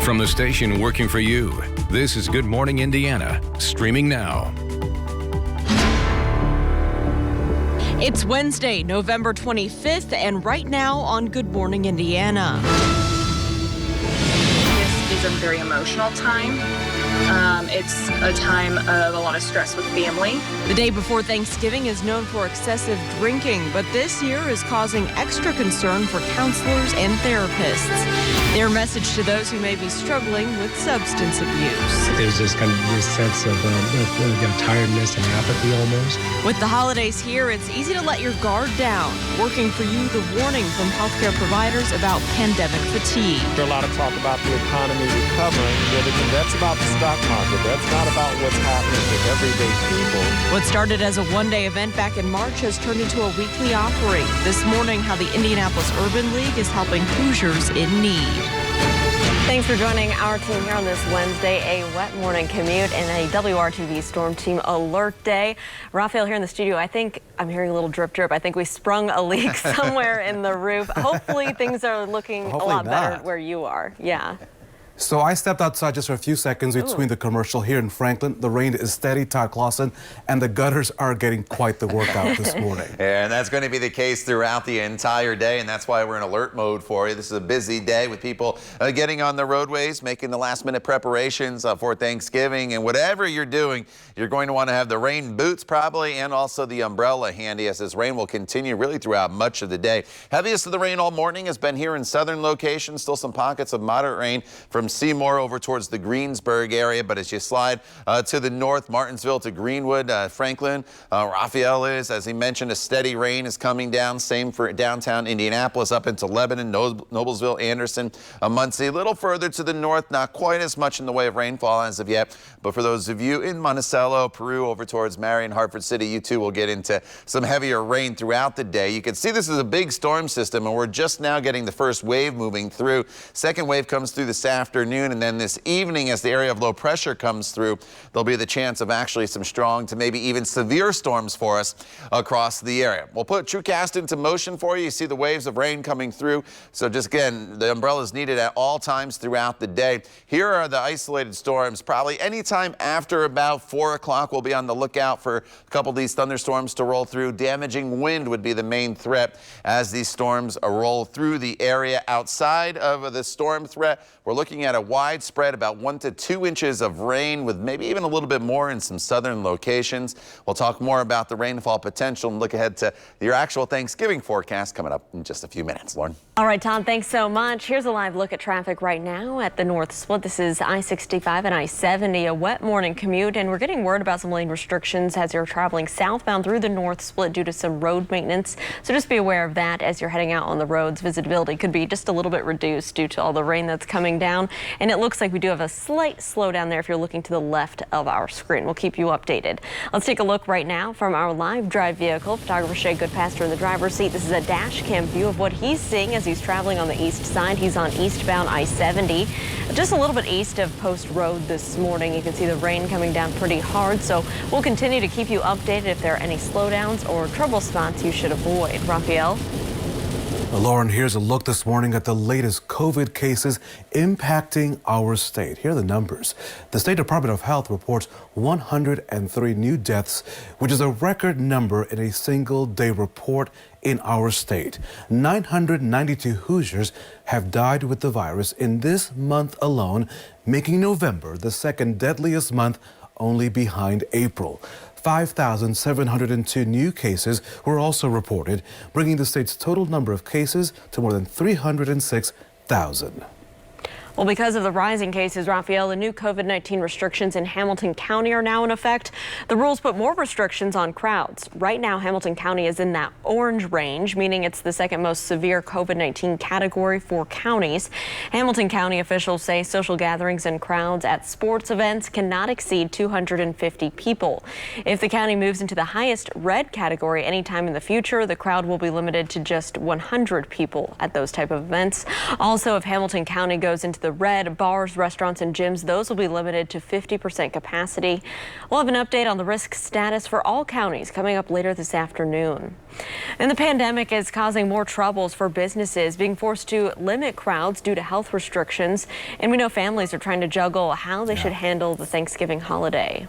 From the station working for you, this is Good Morning Indiana, streaming now. It's Wednesday, November 25th, and right now on Good Morning Indiana. This is a very emotional time. It's a time of a lot of stress with family. The day before Thanksgiving is known for excessive drinking, but this year is causing extra concern for counselors and therapists. Their message to those who may be struggling with substance abuse. There's just kind of this sense of tiredness and apathy almost. With the holidays here, it's easy to let your guard down. Working for you, the warning from healthcare providers about pandemic fatigue. There's a lot of talk about the economy recovering, but that's about the stock market. That's not about what's happening to everyday people. What started as a one-day event back in March has turned into a weekly offering. This morning, how the Indianapolis Urban League is helping Hoosiers in need. Thanks for joining our team here on this Wednesday, a wet morning commute and a WRTV Storm Team Alert Day. Raphael here in the studio. I think I'm hearing a little drip drip. I think we sprung a leak somewhere in the roof. Hopefully things are looking a lot better where you are. Yeah. So I stepped outside just for a few seconds between the commercial here in Franklin. The rain is steady, Todd Clausen, and the gutters are getting quite the workout this morning. And that's going to be the case throughout the entire day, and that's why we're in alert mode for you. This is a busy day with people getting on the roadways, making the last-minute preparations for Thanksgiving. And whatever you're doing, you're going to want to have the rain boots probably, and also the umbrella handy, as this rain will continue really throughout much of the day. Heaviest of the rain all morning has been here in southern locations. Still some pockets of moderate rain from Seymour over towards the Greensburg area, but as you slide to the north, Martinsville to Greenwood, Franklin, Raphael is, as he mentioned, a steady rain is coming down. Same for downtown Indianapolis up into Lebanon, Noblesville, Anderson, Muncie. A little further to the north, not quite as much in the way of rainfall as of yet, but for those of you in Monticello, Peru, over towards Marion, Hartford City, you too will get into some heavier rain throughout the day. You can see this is a big storm system, and we're just now getting the first wave moving through. Second wave comes through this afternoon. And then this evening, as the area of low pressure comes through, there'll be the chance of actually some strong to maybe even severe storms for us across the area. We'll put TrueCast into motion for you. You see the waves of rain coming through. So just again, the umbrella is needed at all times throughout the day. Here are the isolated storms. Probably anytime after about 4 o'clock, we'll be on the lookout for a couple of these thunderstorms to roll through. Damaging wind would be the main threat as these storms roll through the area. Outside of the storm threat, we're looking at a widespread about 1 to 2 inches of rain, with maybe even a little bit more in some southern locations. We'll talk more about the rainfall potential and look ahead to your actual Thanksgiving forecast coming up in just a few minutes. Lauren. All right, Tom, thanks so much. Here's a live look at traffic right now at the North Split. This is I-65 and I-70, a wet morning commute, and we're getting word about some lane restrictions as you're traveling southbound through the North Split due to some road maintenance. So just be aware of that as you're heading out on the roads. Visibility could be just a little bit reduced due to all the rain that's coming down. And it looks like we do have a slight slowdown there if you're looking to the left of our screen. We'll keep you updated. Let's take a look right now from our live drive vehicle. Photographer Shea Goodpaster in the driver's seat. This is a dash cam view of what he's seeing as he's traveling on the east side. He's on eastbound I-70, just a little bit east of Post Road this morning. You can see the rain coming down pretty hard, so we'll continue to keep you updated if there are any slowdowns or trouble spots you should avoid. Raphael? Lauren, here's a look this morning at the latest COVID cases impacting our state. Here are the numbers. The State Department of Health reports 103 new deaths, which is a record number in a single day report in our state. 992 Hoosiers have died with the virus in this month alone, making November the second deadliest month, only behind April. 5,702 new cases were also reported, bringing the state's total number of cases to more than 306,000. Well, because of the rising cases, Raphael, the new COVID-19 restrictions in Hamilton County are now in effect. The rules put more restrictions on crowds. Right now, Hamilton County is in that orange range, meaning it's the second most severe COVID-19 category for counties. Hamilton County officials say social gatherings and crowds at sports events cannot exceed 250 people. If the county moves into the highest red category anytime in the future, the crowd will be limited to just 100 people at those type of events. Also, if Hamilton County goes into the red. Bars, restaurants, and gyms, those will be limited to 50% capacity. We'll have an update on the risk status for all counties coming up later this afternoon. And the pandemic is causing more troubles for businesses, being forced to limit crowds due to health restrictions. And we know families are trying to juggle how they should handle the Thanksgiving holiday.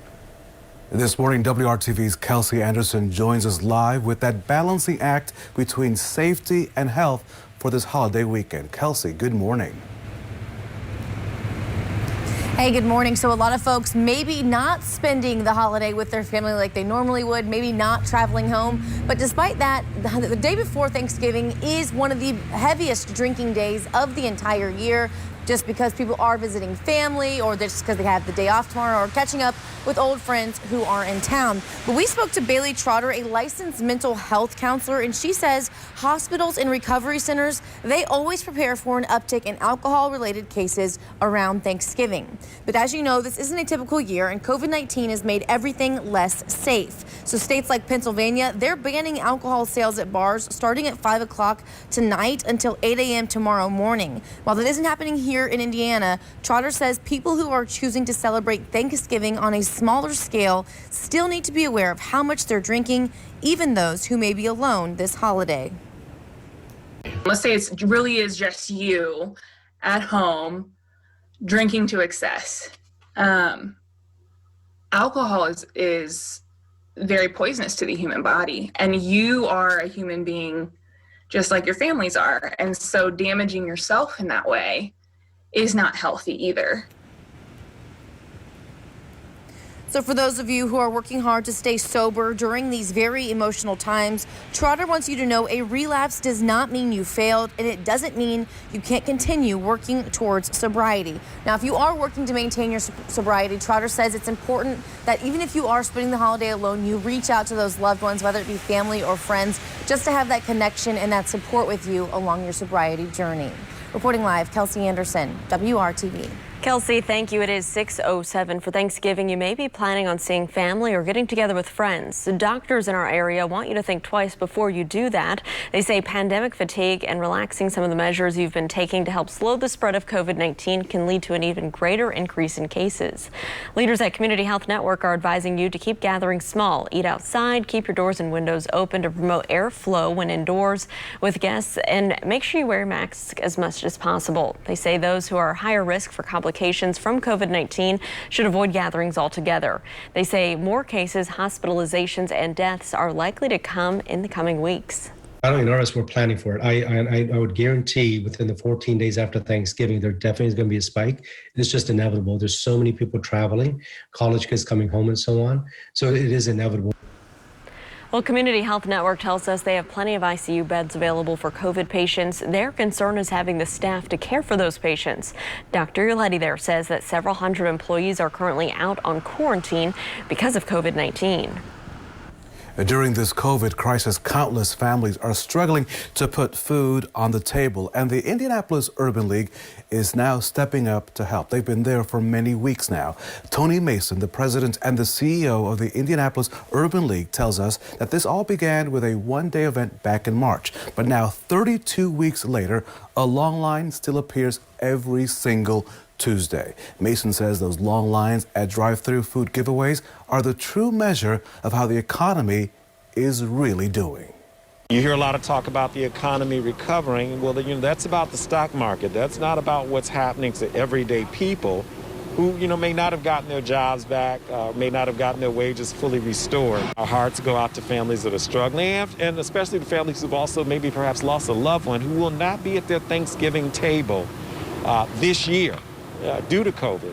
This morning, WRTV's Kelsey Anderson joins us live with that balancing act between safety and health for this holiday weekend. Kelsey, good morning. Hey, good morning. So a lot of folks maybe not spending the holiday with their family like they normally would, maybe not traveling home. But despite that, the day before Thanksgiving is one of the heaviest drinking days of the entire year, just because people are visiting family or just because they have the day off tomorrow or catching up with old friends who are in town. But we spoke to Bailey Trotter, a licensed mental health counselor, and she says hospitals and recovery centers, they always prepare for an uptick in alcohol-related cases around Thanksgiving. But as you know, this isn't a typical year, and COVID-19 has made everything less safe. So states like Pennsylvania, they're banning alcohol sales at bars starting at 5 o'clock tonight until 8 a.m. tomorrow morning. While that isn't happening here in Indiana, Trotter says people who are choosing to celebrate Thanksgiving on a smaller scale still need to be aware of how much they're drinking, even those who may be alone this holiday. Let's say it really is just you at home drinking to excess. Alcohol is very poisonous to the human body, and you are a human being just like your families are, and so damaging yourself in that way is not healthy either. So for those of you who are working hard to stay sober during these very emotional times, Trotter wants you to know a relapse does not mean you failed, and it doesn't mean you can't continue working towards sobriety. Now, if you are working to maintain your sobriety, Trotter says it's important that even if you are spending the holiday alone, you reach out to those loved ones, whether it be family or friends, just to have that connection and that support with you along your sobriety journey. Reporting live, Kelsey Anderson, WRTV. Kelsey, thank you. It is 6:07 for Thanksgiving. You may be planning on seeing family or getting together with friends. The doctors in our area want you to think twice before you do that. They say pandemic fatigue and relaxing some of the measures you've been taking to help slow the spread of COVID-19 can lead to an even greater increase in cases. Leaders at Community Health Network are advising you to keep gatherings small, eat outside, keep your doors and windows open to promote airflow when indoors with guests, and make sure you wear a mask as much as possible. They say those who are higher risk for complications from COVID-19 should avoid gatherings altogether. They say more cases, hospitalizations, and deaths are likely to come in the coming weeks. I don't know, we're planning for it. I would guarantee within the 14 days after Thanksgiving, there definitely is going to be a spike. It's just inevitable. There's so many people traveling, college kids coming home and so on. So it is inevitable. Well, Community Health Network tells us they have plenty of ICU beds available for COVID patients. Their concern is having the staff to care for those patients. Dr. Uletti there says that several hundred employees are currently out on quarantine because of COVID-19. During this COVID crisis, countless families are struggling to put food on the table, and the Indianapolis Urban League is now stepping up to help. They've been there for many weeks now. Tony Mason, the president and the CEO of the Indianapolis Urban League, tells us that this all began with a one-day event back in March. But now, 32 weeks later, a long line still appears every single Tuesday. Mason says those long lines at drive-through food giveaways are the true measure of how the economy is really doing. You hear a lot of talk about the economy recovering. Well, that's about the stock market. That's not about what's happening to everyday people who, may not have gotten their jobs back, may not have gotten their wages fully restored. Our hearts go out to families that are struggling, and especially the families who've also maybe perhaps lost a loved one who will not be at their Thanksgiving table this year. Due to COVID.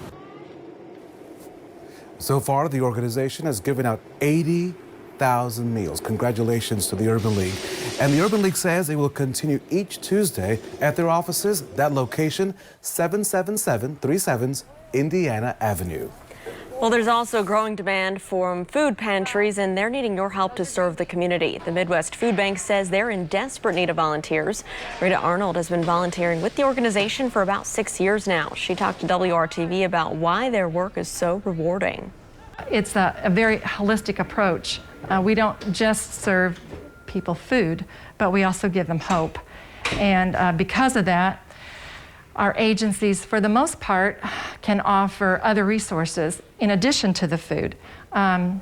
So far, the organization has given out 80,000 meals. Congratulations to the Urban League. And the Urban League says it will continue each Tuesday at their offices. That location, 77737 Indiana Avenue. Well, there's also growing demand for food pantries, and they're needing your help to serve the community. The Midwest Food Bank says they're in desperate need of volunteers. Rita Arnold has been volunteering with the organization for about 6 years now. She talked to WRTV about why their work is so rewarding. It's a very holistic approach. We don't just serve people food, but we also give them hope. And because of that, our agencies, for the most part, can offer other resources in addition to the food. They'll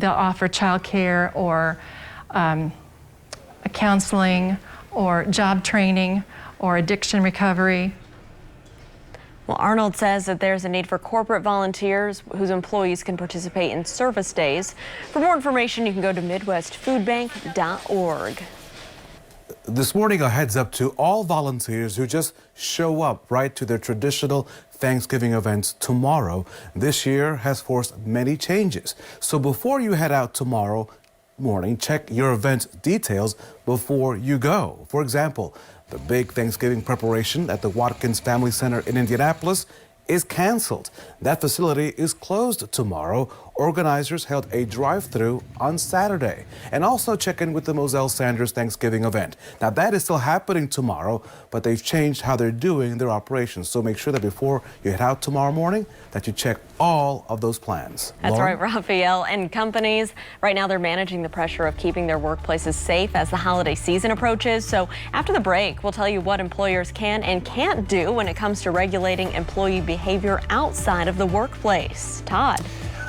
offer childcare or counseling or job training or addiction recovery. Well, Arnold says that there's a need for corporate volunteers whose employees can participate in service days. For more information, you can go to midwestfoodbank.org. This morning, a heads up to all volunteers who just show up right to their traditional Thanksgiving events tomorrow. This year has forced many changes. So before you head out tomorrow morning, check your event details before you go. For example, the big Thanksgiving preparation at the Watkins Family Center in Indianapolis is canceled. That facility is closed tomorrow. Organizers held a drive-through on Saturday. And also check in with the Moselle Sanders Thanksgiving event. Now that is still happening tomorrow, but they've changed how they're doing their operations. So make sure that before you head out tomorrow morning that you check all of those plans. That's Lauren? right, Raphael. And companies, right now they're managing the pressure of keeping their workplaces safe as the holiday season approaches. So after the break, we'll tell you what employers can and can't do when it comes to regulating employee behavior outside of the workplace. Todd.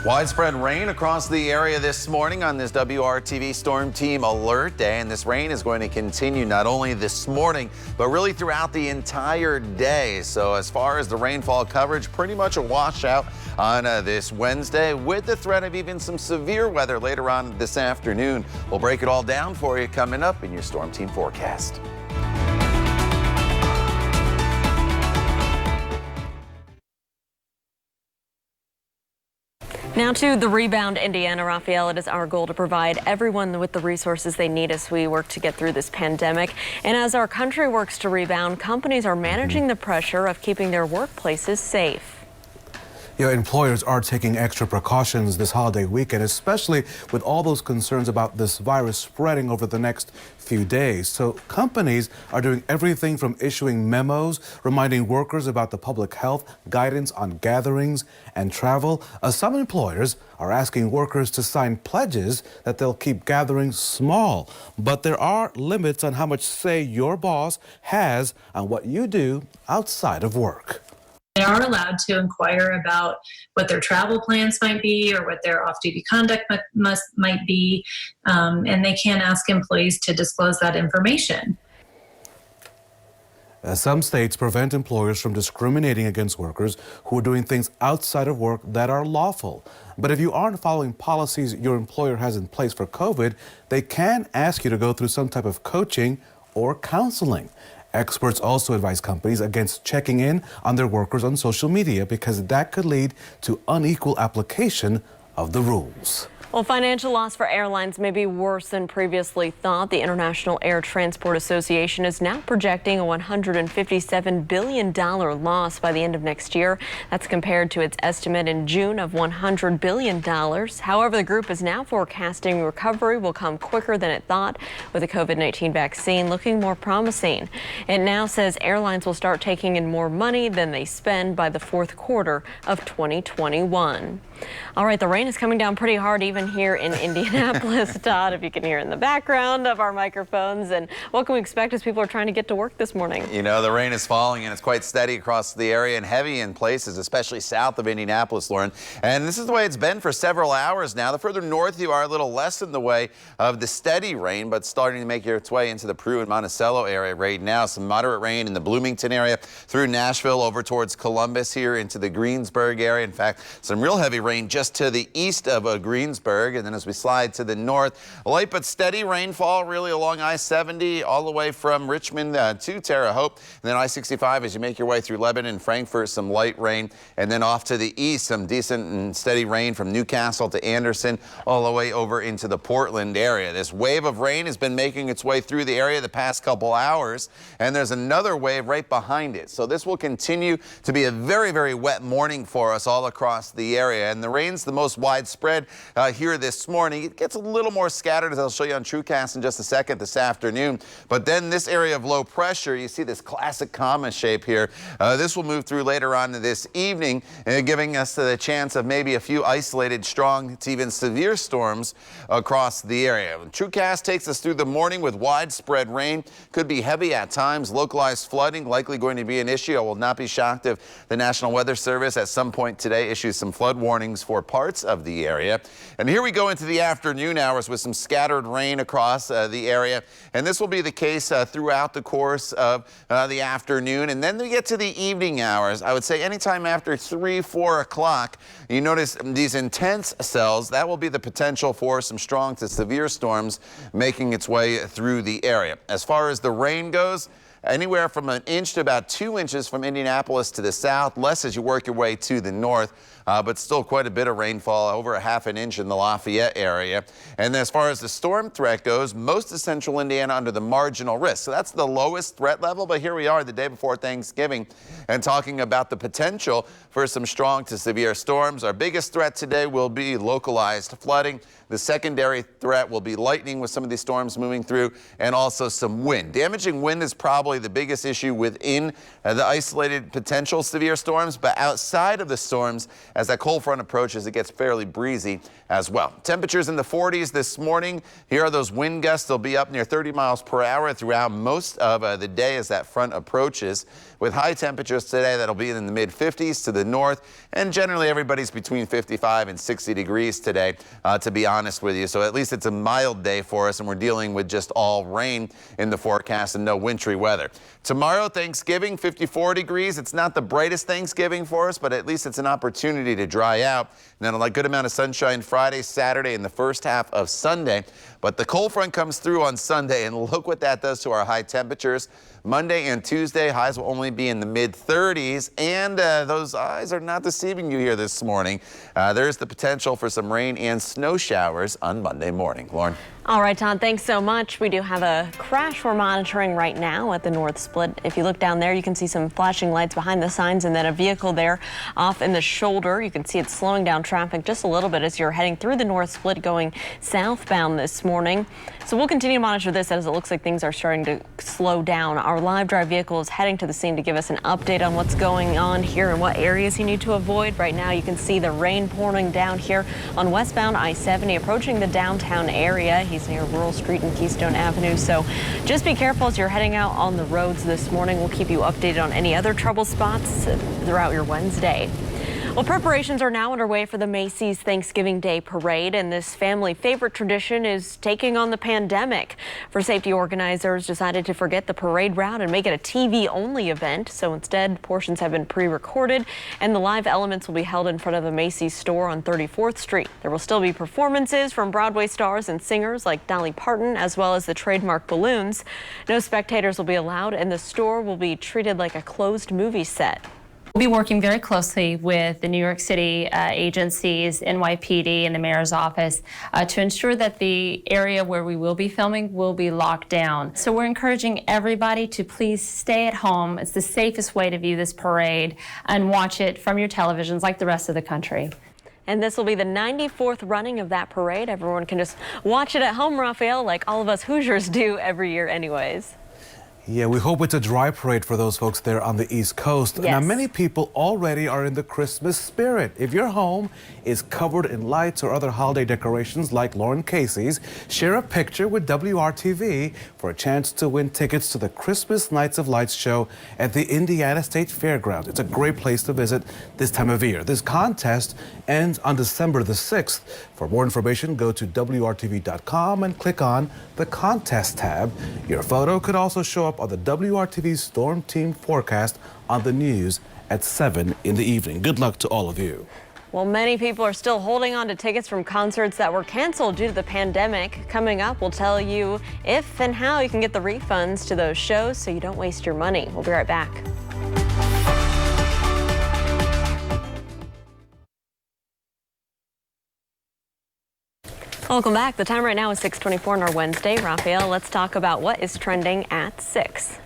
Widespread rain across the area this morning on this WRTV Storm Team Alert Day, and this rain is going to continue not only this morning, but really throughout the entire day. So as far as the rainfall coverage, pretty much a washout on this Wednesday, with the threat of even some severe weather later on this afternoon. We'll break it all down for you coming up in your Storm Team forecast. Now to the Rebound Indiana, Raphael. It is our goal to provide everyone with the resources they need as we work to get through this pandemic. And as our country works to rebound, companies are managing the pressure of keeping their workplaces safe. Employers are taking extra precautions this holiday weekend, especially with all those concerns about this virus spreading over the next few days. So companies are doing everything from issuing memos, reminding workers about the public health guidance on gatherings and travel. Some employers are asking workers to sign pledges that they'll keep gatherings small. But there are limits on how much say your boss has on what you do outside of work. They are allowed to inquire about what their travel plans might be or what their off-duty conduct might be, and they can ask employees to disclose that information. Some states prevent employers from discriminating against workers who are doing things outside of work that are lawful. But if you aren't following policies your employer has in place for COVID, they can ask you to go through some type of coaching or counseling. Experts also advise companies against checking in on their workers on social media because that could lead to unequal application of the rules. Well, financial loss for airlines may be worse than previously thought. The International Air Transport Association is now projecting a $157 billion loss by the end of next year. That's compared to its estimate in June of $100 billion. However, the group is now forecasting recovery will come quicker than it thought, with the COVID-19 vaccine looking more promising. It now says airlines will start taking in more money than they spend by the fourth quarter of 2021. All right, the rain is coming down pretty hard even here in Indianapolis. Todd, if you can hear in the background of our microphones. And what can we expect as people are trying to get to work this morning? You know, the rain is falling and it's quite steady across the area and heavy in places, especially south of Indianapolis, Lauren. And this is the way it's been for several hours now. The further north you are, a little less in the way of the steady rain, but starting to make its way into the Peru and Monticello area right now. Some moderate rain in the Bloomington area through Nashville over towards Columbus here into the Greensburg area. In fact, some real heavy rain just to the east of Greensburg. And then as we slide to the north, light but steady rainfall really along I-70 all the way from Richmond to Terre Haute. And then I-65 as you make your way through Lebanon, Frankfort, some light rain. And then off to the east, some decent and steady rain from Newcastle to Anderson all the way over into the Portland area. This wave of rain has been making its way through the area the past couple hours, and there's another wave right behind it. So this will continue to be a very, very wet morning for us all across the area. And and the rain's the most widespread here this morning. It gets a little more scattered, as I'll show you on TrueCast in just a second this afternoon. But then this area of low pressure, you see this classic comma shape here. This will move through later on this evening, giving us the chance of maybe a few isolated strong to even severe storms across the area. TrueCast takes us through the morning with widespread rain. Could be heavy at times. Localized flooding likely going to be an issue. I will not be shocked if the National Weather Service at some point today issues some flood warnings for parts of the area. And here we go into the afternoon hours with some scattered rain across the area. And this will be the case throughout the course of the afternoon. And then we get to the evening hours. I would say anytime after 3, 4 o'clock, you notice these intense cells. That will be the potential for some strong to severe storms making its way through the area. As far as the rain goes, anywhere from 1 inch to about 2 inches from Indianapolis to the south, less as you work your way to the north. But still quite a bit of rainfall, over 1/2 inch in the Lafayette area. And as far as the storm threat goes, most of central Indiana under the marginal risk. So that's the lowest threat level. But here we are the day before Thanksgiving and talking about the potential for some strong to severe storms. Our biggest threat today will be localized flooding. The secondary threat will be lightning with some of these storms moving through, and also some wind. Damaging wind is probably the biggest issue within the isolated potential severe storms, but outside of the storms, as that cold front approaches, it gets fairly breezy as well. Temperatures in the 40s this morning. Here are those wind gusts. They'll be up near 30 miles per hour throughout most of the day as that front approaches. With high temperatures today, that'll be in the mid-50s to the north, and generally everybody's between 55 and 60 degrees today, to be honest with you. So at least it's a mild day for us, and we're dealing with just all rain in the forecast and no wintry weather. Tomorrow, Thanksgiving, 54 degrees. It's not the brightest Thanksgiving for us, but at least it's an opportunity to dry out. And then a good amount of sunshine Friday, Saturday, and the first half of Sunday. But the cold front comes through on Sunday, and look what that does to our high temperatures. Monday and Tuesday, highs will only be in the mid-30s, and those eyes are not deceiving you here this morning. There's the potential for some rain and snow showers on Monday morning. Lauren. All right, Todd, thanks so much. We do have a crash we're monitoring right now at the North Split. If you look down there, you can see some flashing lights behind the signs and then a vehicle there off in the shoulder. You can see it slowing down traffic just a little bit as you're heading through the North Split going southbound this morning. So we'll continue to monitor this as it looks like things are starting to slow down. Our live drive vehicle is heading to the scene to give us an update on what's going on here and what areas you need to avoid. Right now, you can see the rain pouring down here on westbound I-70 approaching the downtown area. He's near Rural Street and Keystone Avenue. So just be careful as you're heading out on the roads this morning. We'll keep you updated on any other trouble spots throughout your Wednesday. Well, preparations are now underway for the Macy's Thanksgiving Day Parade, and this family favorite tradition is taking on the pandemic. For safety, organizers decided to forget the parade route and make it a TV-only event. So instead, portions have been pre-recorded, and the live elements will be held in front of the Macy's store on 34th Street. There will still be performances from Broadway stars and singers like Dolly Parton, as well as the trademark balloons. No spectators will be allowed, and the store will be treated like a closed movie set. We'll be working very closely with the New York City agencies, NYPD, and the mayor's office to ensure that the area where we will be filming will be locked down. So we're encouraging everybody to please stay at home. It's the safest way to view this parade and watch it from your televisions like the rest of the country. And this will be the 94th running of that parade. Everyone can just watch it at home, Raphael, like all of us Hoosiers do every year anyways. Yeah, we hope it's a dry parade for those folks there on the East Coast. Yes. Now, many people already are in the Christmas spirit. If your home is covered in lights or other holiday decorations like Lauren Casey's, share a picture with WRTV for a chance to win tickets to the Christmas Nights of Lights show at the Indiana State Fairgrounds. It's a great place to visit this time of year. This contest ends on December the 6th. For more information, go to WRTV.com and click on the contest tab. Your photo could also show up on the WRTV Storm Team forecast on the news at 7 in the evening. Good luck to all of you. Well, many people are still holding on to tickets from concerts that were canceled due to the pandemic. Coming up, we'll tell you if and how you can get the refunds to those shows so you don't waste your money. We'll be right back. Welcome back. The time right now is 6:24 on our Wednesday. Raphael, let's talk about what is trending at 6.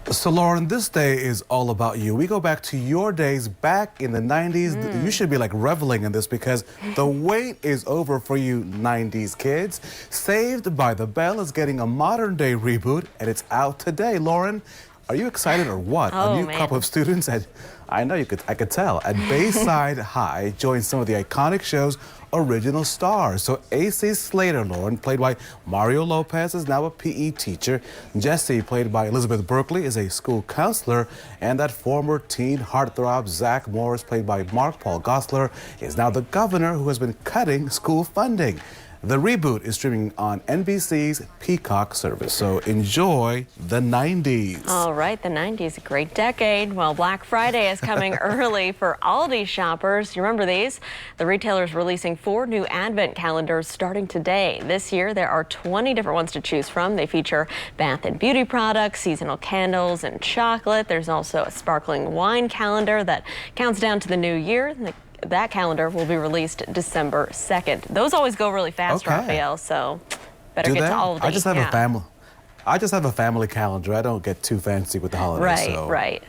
So, Lauren, this day is all about you. We go back to your days back in the 90s. You should be like reveling in this because the wait is over for you 90s kids. Saved by the Bell is getting a modern day reboot and it's out today. Lauren, are you excited or what? Oh, a new man. couple of students at, I could tell, at Bayside High joined some of the iconic show's original stars. So AC Slater, Lauren, played by Mario Lopez, is now a PE teacher. Jessie, played by Elizabeth Berkley, is a school counselor. And that former teen heartthrob Zach Morris, played by Mark Paul Gosselaar, is now the governor who has been cutting school funding. The reboot is streaming on NBC's Peacock service, so enjoy the 90s. All right, the 90s, a great decade. Well, Black Friday is coming early for Aldi shoppers. You remember these? The retailer is releasing 4 new advent calendars starting today. This year, there are 20 different ones to choose from. They feature bath and beauty products, seasonal candles, and chocolate. There's also a sparkling wine calendar that counts down to the new year. That calendar will be released December 2nd. Those always go really fast, Raphael, so better get to all of these. I just have a family calendar. I don't get too fancy with the holidays. Right.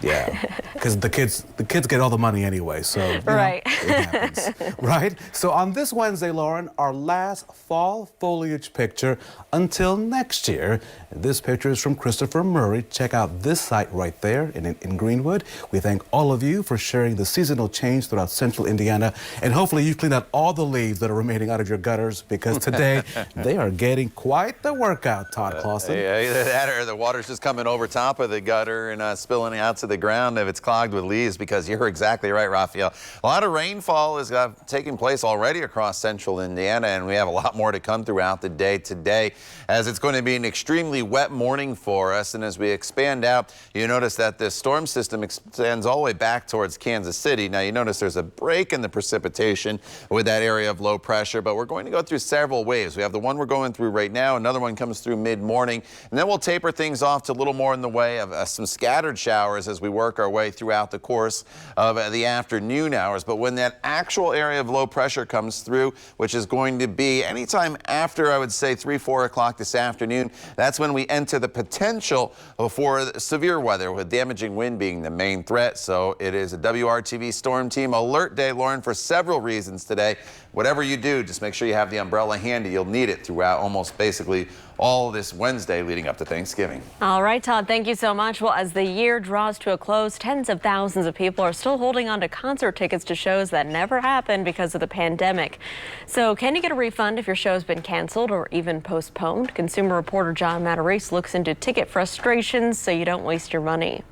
Yeah, because the kids get all the money anyway, so right. It happens, right? So on this Wednesday, Lauren, our last fall foliage picture until next year. This picture is from Christopher Murray. Check out this site right there in Greenwood. We thank all of you for sharing the seasonal change throughout central Indiana, and hopefully you've cleaned out all the leaves that are remaining out of your gutters because today they are getting quite the workout, Todd Clausen. Yeah, either that or the water's just coming over top of the gutter and spilling out to the ground if it's clogged with leaves, because you're exactly right, Raphael. A lot of rainfall is taking place already across central Indiana, and we have a lot more to come throughout the day today, as it's going to be an extremely wet morning for us. And as we expand out, you notice that this storm system extends all the way back towards Kansas City. Now you notice there's a break in the precipitation with that area of low pressure, but we're going to go through several waves. We have the one we're going through right now, another one comes through mid-morning, and then we'll taper things off to a little more in the way of some scattered showers as we work our way throughout the course of the afternoon hours. But when that actual area of low pressure comes through, which is going to be anytime after, I would say, 3-4 o'clock this afternoon, that's when we enter the potential for severe weather, with damaging wind being the main threat. So it is a WRTV Storm Team alert day, Lauren, for several reasons today. Whatever you do, just make sure you have the umbrella handy. You'll need it throughout almost basically all this Wednesday leading up to Thanksgiving. All right, Todd, thank you so much. Well, as the year draws to a close, tens of thousands of people are still holding on to concert tickets to shows that never happened because of the pandemic. So can you get a refund if your show's been canceled or even postponed? Consumer reporter John Matarese looks into ticket frustrations so you don't waste your money.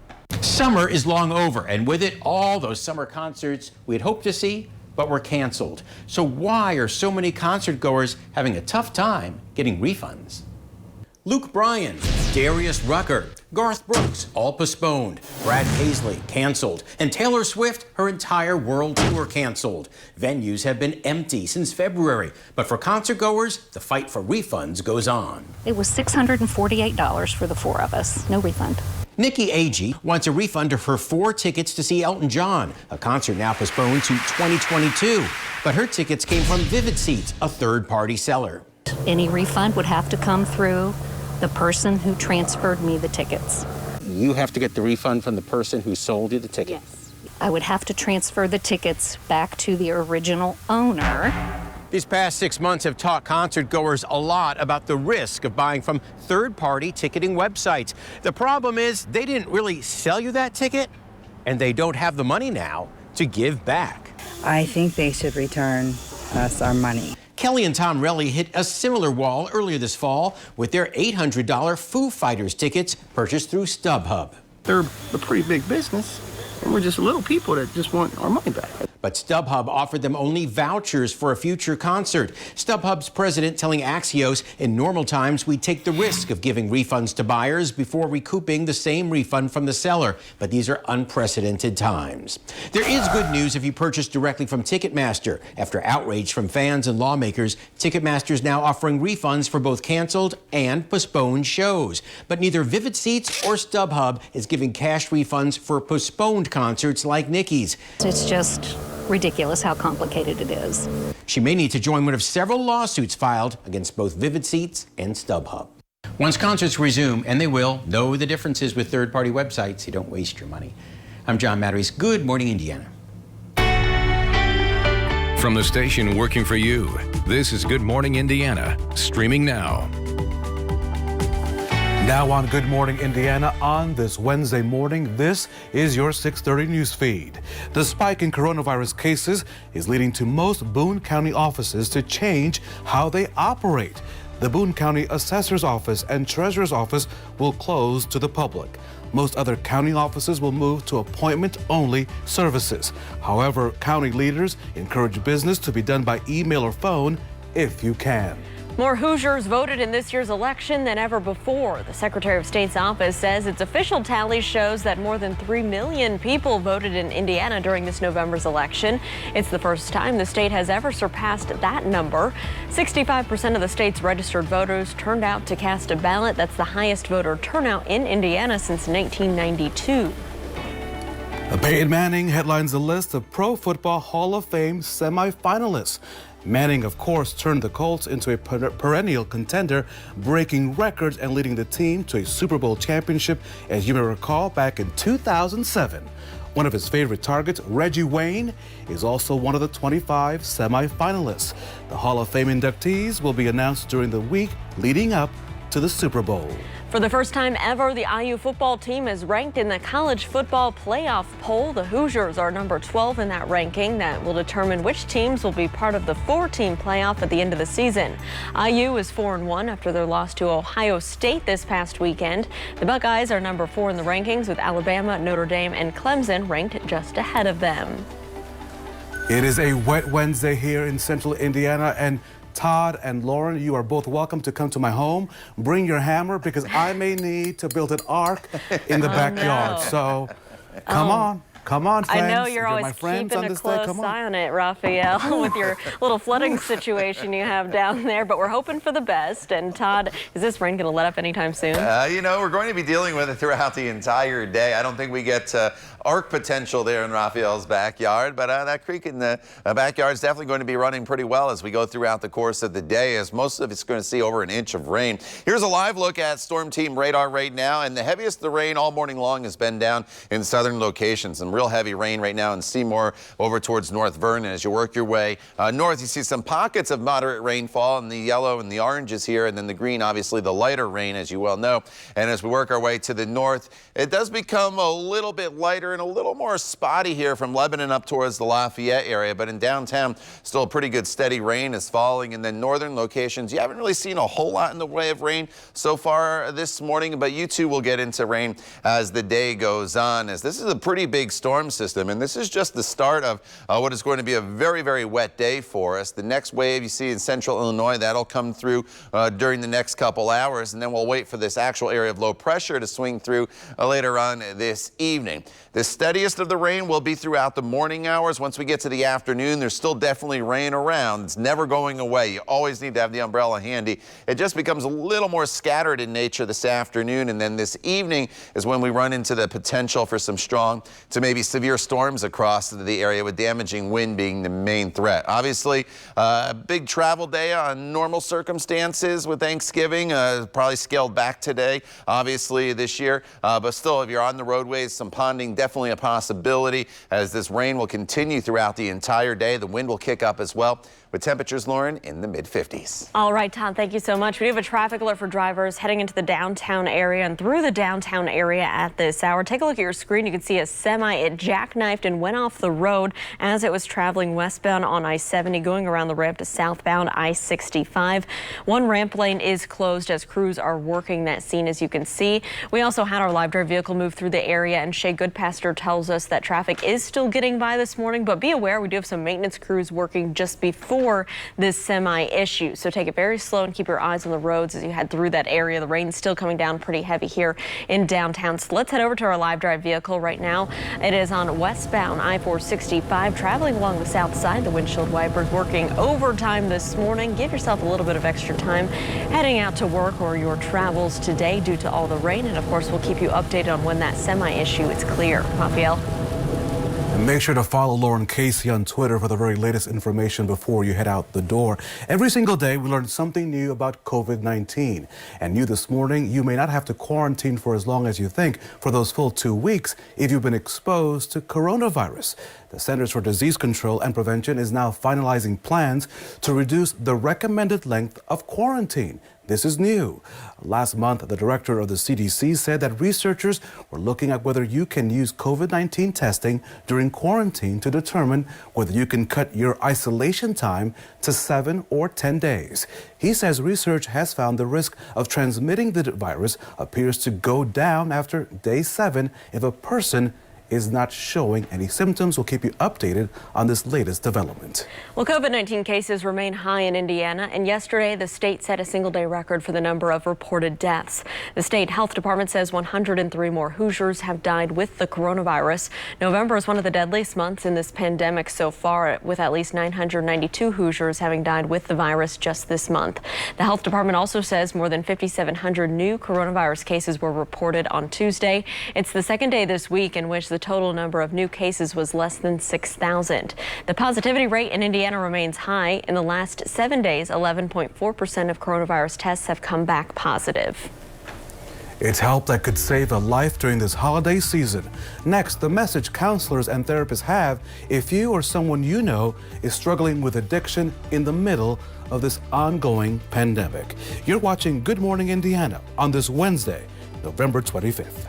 Summer is long over, and with it, all those summer concerts we'd hoped to see but were canceled. So why are so many concert goers having a tough time getting refunds? Luke Bryan, Darius Rucker, Garth Brooks, all postponed. Brad Paisley, canceled. And Taylor Swift, her entire world tour canceled. Venues have been empty since February. But for concert goers, the fight for refunds goes on. It was $648 for the 4 of us. No refund. Nikki Agee wants a refund of her 4 tickets to see Elton John, a concert now postponed to 2022. But her tickets came from Vivid Seats, a third-party seller. Any refund would have to come through the person who transferred me the tickets. You have to get the refund from the person who sold you the ticket? Yes. I would have to transfer the tickets back to the original owner. These past 6 months have taught concert goers a lot about the risk of buying from third-party ticketing websites. The problem is they didn't really sell you that ticket, and they don't have the money now to give back. I think they should return us our money. Kelly and Tom Relly hit a similar wall earlier this fall with their $800 Foo Fighters tickets purchased through StubHub. They're a pretty big business, and we're just little people that just want our money back. But StubHub offered them only vouchers for a future concert. StubHub's president telling Axios, in normal times, we take the risk of giving refunds to buyers before recouping the same refund from the seller. But these are unprecedented times. There is good news if you purchase directly from Ticketmaster. After outrage from fans and lawmakers, Ticketmaster is now offering refunds for both canceled and postponed shows. But neither Vivid Seats or StubHub is giving cash refunds for postponed concerts like Nikki's. It's just ridiculous how complicated it is. She may need to join one of several lawsuits filed against both Vivid Seats and StubHub. Once concerts resume, and they will, know the differences with third-party websites. You don't waste your money. I'm John Matteries. Good morning, Indiana. From the station working for you, this is Good Morning Indiana, streaming now. Now on Good Morning Indiana on this Wednesday morning, this is your 6:30 news feed. The spike in coronavirus cases is leading to most Boone County offices to change how they operate. The Boone County Assessor's Office and Treasurer's Office will close to the public. Most other county offices will move to appointment-only services. However, county leaders encourage business to be done by email or phone if you can. More Hoosiers voted in this year's election than ever before. The Secretary of State's office says its official tally shows that more than 3 million people voted in Indiana during this November's election. It's the first time the state has ever surpassed that number. 65% of the state's registered voters turned out to cast a ballot. That's the highest voter turnout in Indiana since 1992. Peyton Manning headlines a list of Pro Football Hall of Fame semifinalists. Manning, of course, turned the Colts into a perennial contender, breaking records and leading the team to a Super Bowl championship, as you may recall, back in 2007. One of his favorite targets, Reggie Wayne, is also one of the 25 semifinalists. The Hall of Fame inductees will be announced during the week leading up to the Super Bowl. For the first time ever, the IU football team is ranked in the college football playoff poll. The Hoosiers are number 12 in that ranking. That will determine which teams will be part of the 4-team playoff at the end of the season. IU is 4-1 after their loss to Ohio State this past weekend. The Buckeyes are number 4 in the rankings, with Alabama, Notre Dame, and Clemson ranked just ahead of them. It is a wet Wednesday here in central Indiana, and Todd and Lauren, you are both welcome to come to my home. Bring your hammer, because I may need to build an ark in the backyard. No. So come on. Come on, friends. I know you're always keeping a close eye on it, Raphael, with your little flooding situation you have down there, but we're hoping for the best. And Todd, is this rain going to let up anytime soon? You know, we're going to be dealing with it throughout the entire day. I don't think we get arc potential there in Raphael's backyard, but that creek in the backyard is definitely going to be running pretty well as we go throughout the course of the day, as most of it's going to see over an inch of rain. Here's a live look at storm team radar right now, and the heaviest of the rain all morning long has been down in southern locations. Some real heavy rain right now in Seymour over towards North Vernon. As you work your way north, you see some pockets of moderate rainfall in the yellow and the oranges here, and then the green, obviously the lighter rain, as you well know. And as we work our way to the north, it does become a little bit lighter and a little more spotty here from Lebanon up towards the Lafayette area, but in downtown, still a pretty good steady rain is falling. And then northern locations, you haven't really seen a whole lot in the way of rain so far this morning, but you too will get into rain as the day goes on, as this is a pretty big storm system, and this is just the start of what is going to be a very, very wet day for us. The next wave you see in central Illinois, that'll come through during the next couple hours, and then we'll wait for this actual area of low pressure to swing through later on this evening. The steadiest of the rain will be throughout the morning hours. Once we get to the afternoon, there's still definitely rain around. It's never going away. You always need to have the umbrella handy. It just becomes a little more scattered in nature this afternoon, and then this evening is when we run into the potential for some strong to maybe severe storms across the area, with damaging wind being the main threat. Obviously, a big travel day on normal circumstances with Thanksgiving, probably scaled back today, obviously, this year. But still, if you're on the roadways, some ponding definitely a possibility, as this rain will continue throughout the entire day. The wind will kick up as well, with temperatures, Lauren, in the mid-50s. All right, Todd, thank you so much. We do have a traffic alert for drivers heading into the downtown area and through the downtown area at this hour. Take a look at your screen. You can see a semi. It jackknifed and went off the road as it was traveling westbound on I-70, going around the ramp to southbound I-65. One ramp lane is closed as crews are working that scene, as you can see. We also had our live drive vehicle move through the area, and Shay Goodpaster tells us that traffic is still getting by this morning, but be aware we do have some maintenance crews working just before this semi issue. So take it very slow and keep your eyes on the roads as you head through that area. The rain's still coming down pretty heavy here in downtown. So let's head over to our live drive vehicle right now. It is on westbound I-465, traveling along the south side. The windshield wipers working overtime this morning. Give yourself a little bit of extra time heading out to work or your travels today due to all the rain. And of course, we'll keep you updated on when that semi issue is clear. Raphael. And make sure to follow Lauren Casey on Twitter for the very latest information before you head out the door. Every single day, we learn something new about COVID-19. And new this morning, you may not have to quarantine for as long as you think for those full 2 weeks if you've been exposed to coronavirus. The Centers for Disease Control and Prevention is now finalizing plans to reduce the recommended length of quarantine. This is new. Last month, the director of the CDC said that researchers were looking at whether you can use COVID-19 testing during quarantine to determine whether you can cut your isolation time to 7 or 10 days. He says research has found the risk of transmitting the virus appears to go down after day 7 if a person is not showing any symptoms. We'll keep you updated on this latest development. Well, COVID-19 cases remain high in Indiana, and yesterday the state set a single-day record for the number of reported deaths. The state health department says 103 more Hoosiers have died with the coronavirus. November is one of the deadliest months in this pandemic so far, with at least 992 Hoosiers having died with the virus just this month. The health department also says more than 5,700 new coronavirus cases were reported on Tuesday. It's the second day this week in which the total number of new cases was less than 6,000. The positivity rate in Indiana remains high. In the last 7 days, 11.4% of coronavirus tests have come back positive. It's help that could save a life during this holiday season. Next, the message counselors and therapists have if you or someone you know is struggling with addiction in the middle of this ongoing pandemic. You're watching Good Morning Indiana on this Wednesday, November 25th.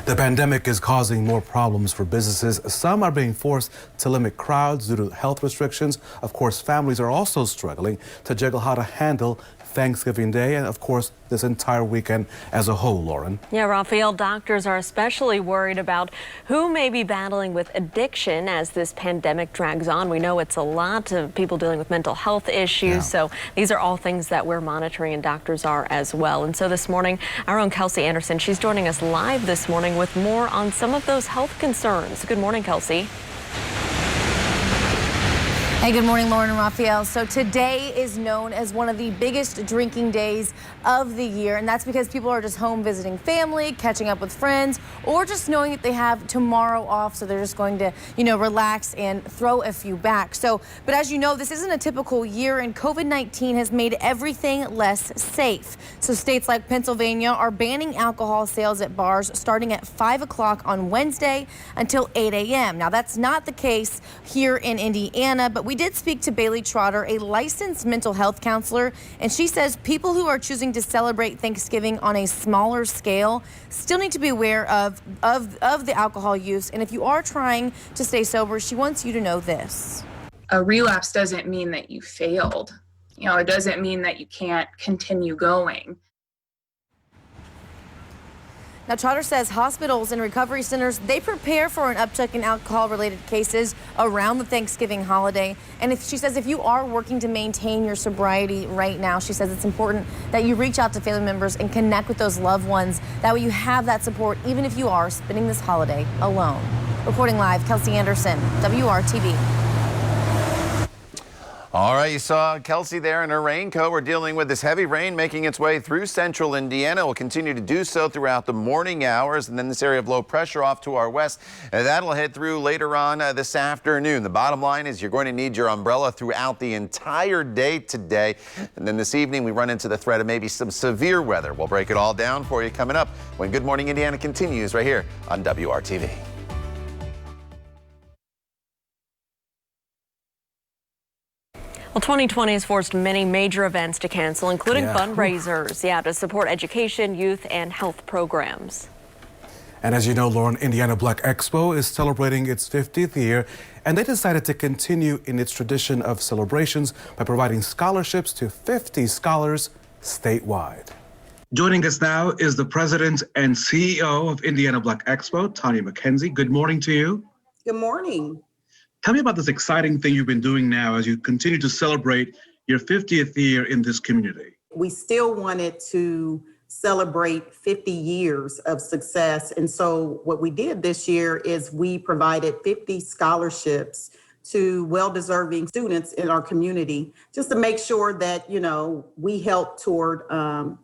The pandemic is causing more problems for businesses. Some are being forced to limit crowds due to health restrictions. Of course, families are also struggling to juggle how to handle Thanksgiving Day and, of course, this entire weekend as a whole, Lauren. Yeah, Raphael, doctors are especially worried about who may be battling with addiction as this pandemic drags on. We know it's a lot of people dealing with mental health issues, so these are all things that we're monitoring, and doctors are as well. And so this morning, our own Kelsey Anderson, she's joining us live this morning with more on some of those health concerns. Good morning, Kelsey. Hey, good morning, Lauren and Raphael. So today is known as one of the biggest drinking days of the year, and that's because people are just home visiting family, catching up with friends, or just knowing that they have tomorrow off, so they're just going to, relax and throw a few back. But as you know, this isn't a typical year, and COVID-19 has made everything less safe. So states like Pennsylvania are banning alcohol sales at bars starting at 5 o'clock on Wednesday until 8 a.m. Now, that's not the case here in Indiana, but we did speak to Bailey Trotter, a licensed mental health counselor, and she says people who are choosing to celebrate Thanksgiving on a smaller scale still need to be aware of the alcohol use. And if you are trying to stay sober, she wants you to know this. A relapse doesn't mean that you failed. It doesn't mean that you can't continue going. Now, Trotter says hospitals and recovery centers, they prepare for an uptick in alcohol-related cases around the Thanksgiving holiday. And she says if you are working to maintain your sobriety right now, she says it's important that you reach out to family members and connect with those loved ones. That way you have that support, even if you are spending this holiday alone. Reporting live, Kelsey Anderson, WRTV. All right, you saw Kelsey there in her raincoat. We're dealing with this heavy rain making its way through central Indiana. It will continue to do so throughout the morning hours, and then this area of low pressure off to our west. That'll head through later on this afternoon. The bottom line is you're going to need your umbrella throughout the entire day today. And then this evening, we run into the threat of maybe some severe weather. We'll break it all down for you coming up when Good Morning Indiana continues right here on WRTV. Well, 2020 has forced many major events to cancel, including fundraisers, to support education, youth, and health programs. And as you know, Lauren, Indiana Black Expo is celebrating its 50th year, and they decided to continue in its tradition of celebrations by providing scholarships to 50 scholars statewide. Joining us now is the president and CEO of Indiana Black Expo, Tanya McKenzie. Good morning to you. Good morning. Tell me about this exciting thing you've been doing now as you continue to celebrate your 50th year in this community. We still wanted to celebrate 50 years of success. And so what we did this year is we provided 50 scholarships to well-deserving students in our community, just to make sure that, we help toward,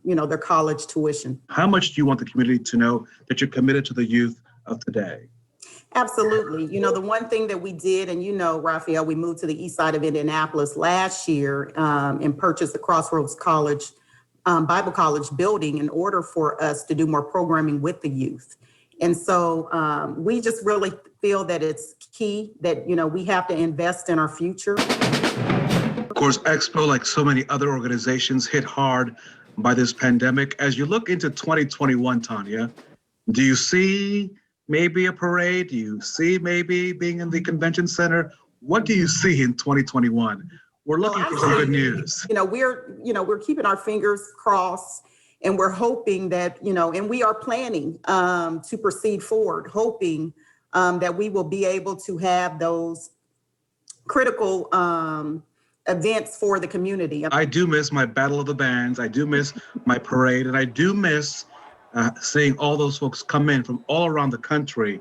their college tuition. How much do you want the community to know that you're committed to the youth of today? Absolutely. The one thing that we did, and Raphael, we moved to the east side of Indianapolis last year and purchased the Crossroads College, Bible College building in order for us to do more programming with the youth. And so we just really feel that it's key that, we have to invest in our future. Of course, Expo, like so many other organizations, hit hard by this pandemic. As you look into 2021, Tanya, do you see maybe a parade? Do you see maybe being in the convention center? What do you see in 2021? We're looking for some good news. We're keeping our fingers crossed, and we're hoping that, and we are planning to proceed forward, hoping that we will be able to have those critical events for the community. I do miss my Battle of the Bands. I do miss my parade, and I do miss seeing all those folks come in from all around the country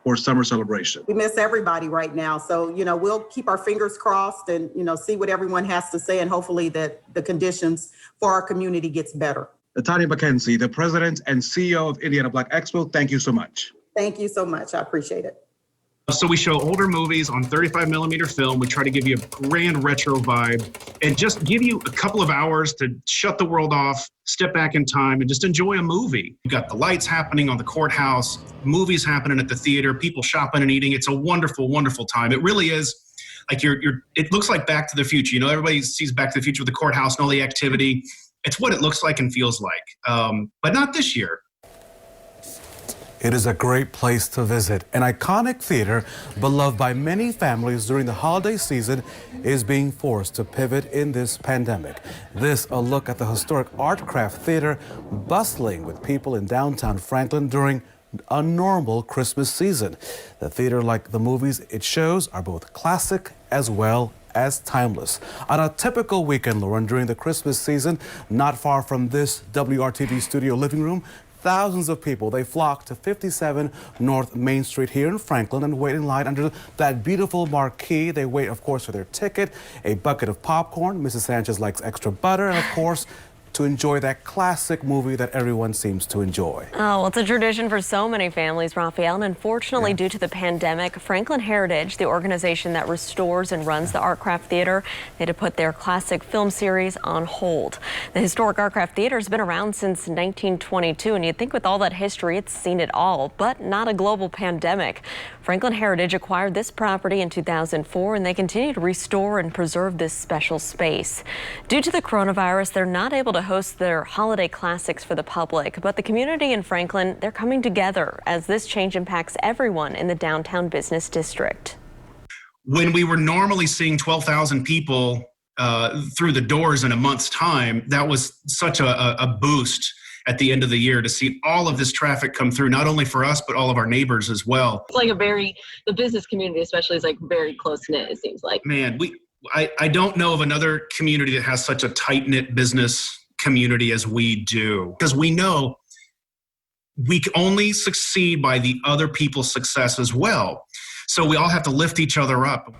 for summer celebration. We miss everybody right now. So, we'll keep our fingers crossed and, see what everyone has to say, and hopefully that the conditions for our community gets better. Tanya McKenzie, the president and CEO of Indiana Black Expo, thank you so much. Thank you so much. I appreciate it. So we show older movies on 35 millimeter film. We try to give you a grand retro vibe and just give you a couple of hours to shut the world off, step back in time, and just enjoy a movie. You've got the lights happening on the courthouse, movies happening at the theater, people shopping and eating. It's a wonderful, wonderful time. It really is like it looks like Back to the Future. Everybody sees Back to the Future with the courthouse and all the activity. It's what it looks like and feels like, but not this year. It is a great place to visit. An iconic theater beloved by many families during the holiday season is being forced to pivot in this pandemic. This a look at the historic Art Craft Theater bustling with people in downtown Franklin during a normal Christmas season. The theater, like the movies it shows, are both classic as well as timeless. On a typical weekend, Lauren, during the Christmas season, not far from this WRTV studio living room, thousands of people, they flock to 57 North Main Street here in Franklin and wait in line under that beautiful marquee. They wait, of course, for their ticket, a bucket of popcorn. Mrs. Sanchez likes extra butter, and of course, to enjoy that classic movie that everyone seems to enjoy. Oh, well, it's a tradition for so many families, Raphael, and unfortunately, due to the pandemic, Franklin Heritage, the organization that restores and runs the Art Craft Theater, they had to put their classic film series on hold. The historic Art Craft Theater has been around since 1922, and you'd think with all that history, it's seen it all, but not a global pandemic. Franklin Heritage acquired this property in 2004, and they continue to restore and preserve this special space. Due to the coronavirus, they're not able to host their holiday classics for the public, but the community in Franklin, they're coming together as this change impacts everyone in the downtown business district. When we were normally seeing 12,000 people through the doors in a month's time, that was such a boost at the end of the year to see all of this traffic come through, not only for us, but all of our neighbors as well. It's like the business community especially is like very close-knit, it seems like. Man, I don't know of another community that has such a tight-knit business community as we do, because we know we can only succeed by the other people's success as well. So we all have to lift each other up.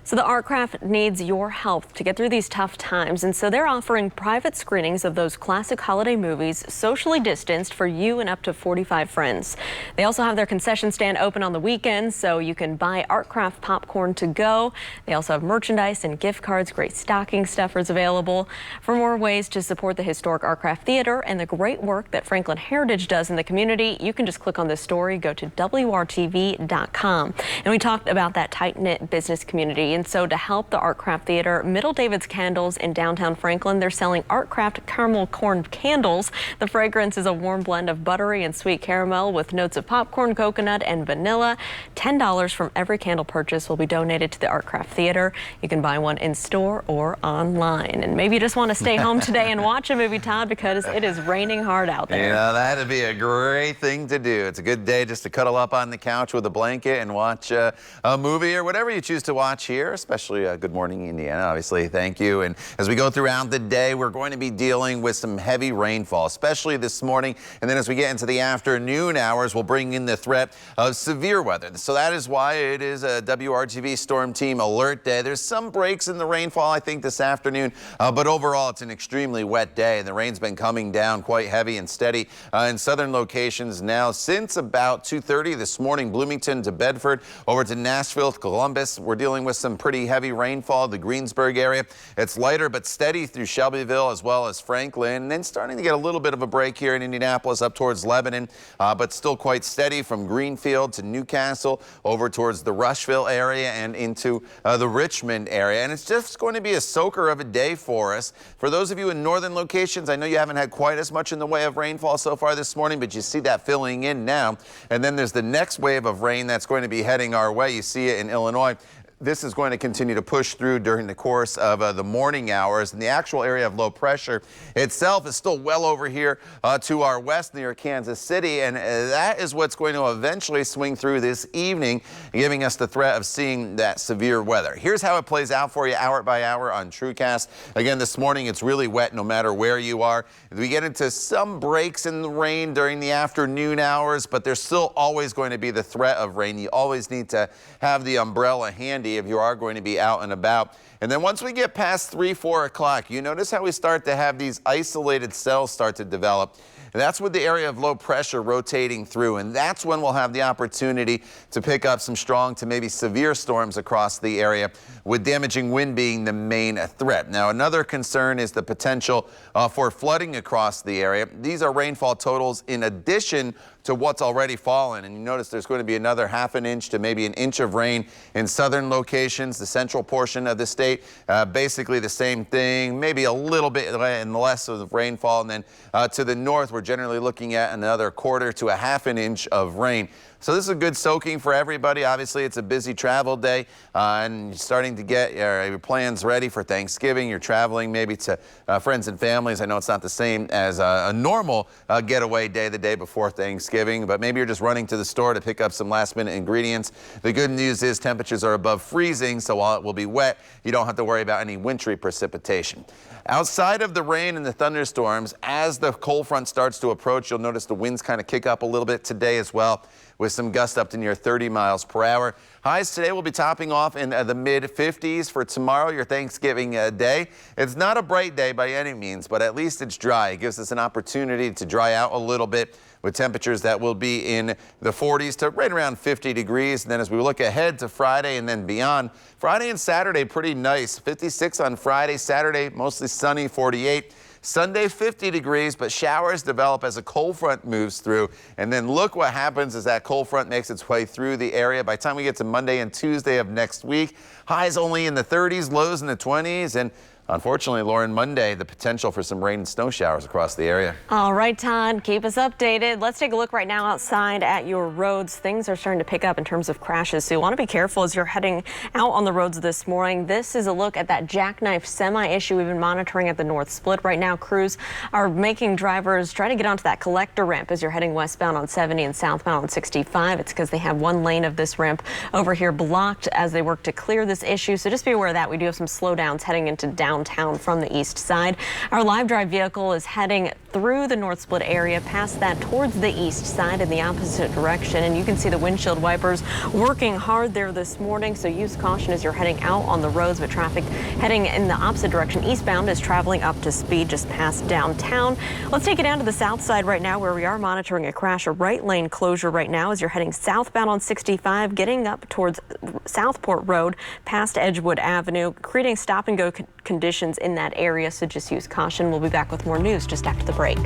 So the Art Craft needs your help to get through these tough times, and so they're offering private screenings of those classic holiday movies, socially distanced for you and up to 45 friends. They also have their concession stand open on the weekends, so you can buy Art Craft popcorn to go. They also have merchandise and gift cards, great stocking stuffers available. For more ways to support the historic Art Craft Theater and the great work that Franklin Heritage does in the community, you can just click on this story, go to WRTV.com. And we talked about that tight-knit business community. And so to help the Art Craft Theater, Middle David's Candles in downtown Franklin, they're selling Art Craft caramel corn candles. The fragrance is a warm blend of buttery and sweet caramel with notes of popcorn, coconut, and vanilla. $10 from every candle purchase will be donated to the Art Craft Theater. You can buy one in store or online. And maybe you just want to stay home today and watch a movie, Todd, because it is raining hard out there. That'd be a great thing to do. It's a good day just to cuddle up on the couch with a blanket and watch a movie or whatever you choose to watch here. here, especially Good Morning Indiana, obviously. Thank you. And as we go throughout the day, we're going to be dealing with some heavy rainfall, especially this morning. And then as we get into the afternoon hours, we'll bring in the threat of severe weather. So that is why it is a WRTV Storm Team Alert Day. There's some breaks in the rainfall, I think, this afternoon, but overall it's an extremely wet day. The rain's been coming down quite heavy and steady in southern locations now since about 2:30 this morning. Bloomington to Bedford, over to Nashville, Columbus. We're dealing with some pretty heavy rainfall. The Greensburg area, it's lighter but steady through Shelbyville as well as Franklin. And then starting to get a little bit of a break here in Indianapolis up towards Lebanon, but still quite steady from Greenfield to Newcastle over towards the Rushville area and into the Richmond area. And it's just going to be a soaker of a day for us. For those of you in northern locations, I know you haven't had quite as much in the way of rainfall so far this morning, but you see that filling in now. And then there's the next wave of rain that's going to be heading our way. You see it in Illinois. This is going to continue to push through during the course of the morning hours. And the actual area of low pressure itself is still well over here to our west near Kansas City. And that is what's going to eventually swing through this evening, giving us the threat of seeing that severe weather. Here's how it plays out for you hour by hour on TrueCast. Again, this morning it's really wet no matter where you are. We get into some breaks in the rain during the afternoon hours, but there's still always going to be the threat of rain. You always need to have the umbrella handy if you are going to be out and about. And then once we get past 3-4 o'clock, you notice how we start to have these isolated cells start to develop. And that's with the area of low pressure rotating through. And that's when we'll have the opportunity to pick up some strong to maybe severe storms across the area, with damaging wind being the main threat. Now, another concern is the potential for flooding across the area. These are rainfall totals in addition to what's already fallen. And you notice there's going to be another ½ an inch to maybe an inch of rain in southern locations, the central portion of the state. Basically the same thing, maybe a little bit less of rainfall. And then to the north, we're generally looking at another ¼ to ½ an inch of rain. So this is a good soaking for everybody. Obviously, it's a busy travel day, and you're starting to get your plans ready for Thanksgiving. You're traveling maybe to friends and families. I know it's not the same as a normal getaway day, the day before Thanksgiving, but maybe you're just running to the store to pick up some last-minute ingredients. The good news is temperatures are above freezing, so while it will be wet, you don't have to worry about any wintry precipitation. Outside of the rain and the thunderstorms, as the cold front starts to approach, you'll notice the winds kind of kick up a little bit today as well, with some gusts up to near 30 miles per hour. Highs today will be topping off in the mid-50s. For tomorrow, your Thanksgiving day. It's not a bright day by any means, but at least it's dry. It gives us an opportunity to dry out a little bit, with temperatures that will be in the 40s to right around 50 degrees. And then as we look ahead to Friday and then beyond, Friday and Saturday pretty nice. 56 on Friday, Saturday mostly sunny, 48. Sunday, 50 degrees, but showers develop as a cold front moves through. And then look what happens as that cold front makes its way through the area. By the time we get to Monday and Tuesday of next week, highs only in the 30s, lows in the 20s. And unfortunately, Lauren, Monday, the potential for some rain and snow showers across the area. All right, Todd, keep us updated. Let's take a look right now outside at your roads. Things are starting to pick up in terms of crashes, so you want to be careful as you're heading out on the roads this morning. This is a look at that jackknife semi issue we've been monitoring at the North Split. Right now, crews are making drivers try to get onto that collector ramp as you're heading westbound on 70 and southbound on 65. It's because they have one lane of this ramp over here blocked as they work to clear this issue. So just be aware of that. We do have some slowdowns heading into downtown from the east side. Our live drive vehicle is heading through the North Split area, past that towards the east side in the opposite direction. And you can see the windshield wipers working hard there this morning. So use caution as you're heading out on the roads, but traffic heading in the opposite direction eastbound is traveling up to speed just past downtown. Let's take it down to the south side right now, where we are monitoring a crash, a right lane closure right now as you're heading southbound on 65, getting up towards Southport Road past Edgewood Avenue, creating stop and go conditions in that area, so just use caution. We'll be back with more news just after the break.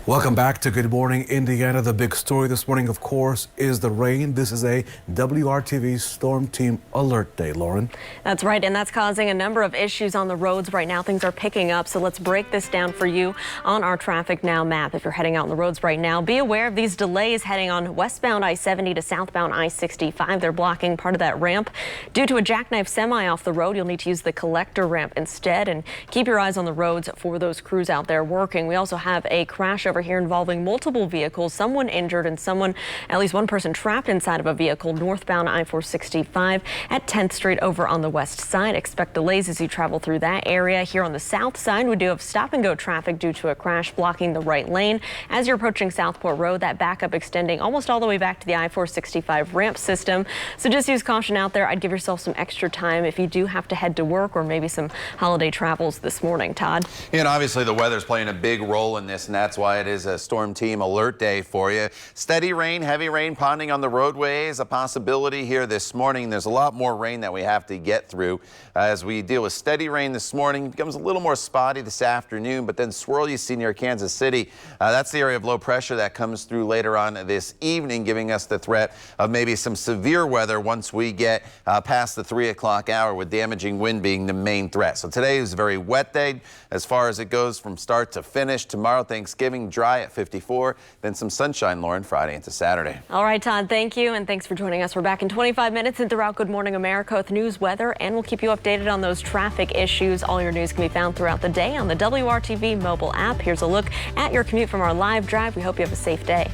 Welcome back to Good Morning Indiana. The big story this morning, of course, is the rain. This is a WRTV Storm Team Alert Day, Lauren. That's right, and that's causing a number of issues on the roads right now. Things are picking up, so let's break this down for you on our Traffic Now map. If you're heading out on the roads right now, be aware of these delays heading on westbound I-70 to southbound I-65. They're blocking part of that ramp. Due to a jackknife semi off the road, you'll need to use the collector ramp instead, and keep your eyes on the roads for those crews out there working. We also have a crash over here involving multiple vehicles, someone injured and at least one person trapped inside of a vehicle northbound I-465 at 10th Street over on the west side. Expect delays as you travel through that area. Here on the south side, we do have stop and go traffic due to a crash blocking the right lane. As you're approaching Southport Road, that backup extending almost all the way back to the I-465 ramp system. So just use caution out there. I'd give yourself some extra time if you do have to head to work or maybe some holiday travels this morning. Todd? And obviously the weather's playing a big role in this, and that's why it is a storm team alert day for you. Steady rain, heavy rain ponding on the roadways, a possibility here this morning. There's a lot more rain that we have to get through as we deal with steady rain this morning. It becomes a little more spotty this afternoon, but then swirl you see near Kansas City. That's the area of low pressure that comes through later on this evening, giving us the threat of maybe some severe weather once we get past the 3 o'clock hour, with damaging wind being the main threat. So today is a very wet day as far as it goes from start to finish. Tomorrow, Thanksgiving, dry at 54, then some sunshine, Lauren, Friday into Saturday. All right, Todd, thank you, and thanks for joining us. We're back in 25 minutes and throughout Good Morning America with news, weather, and we'll keep you updated on those traffic issues. All your news can be found throughout the day on the WRTV mobile app. Here's a look at your commute from our live drive. We hope you have a safe day.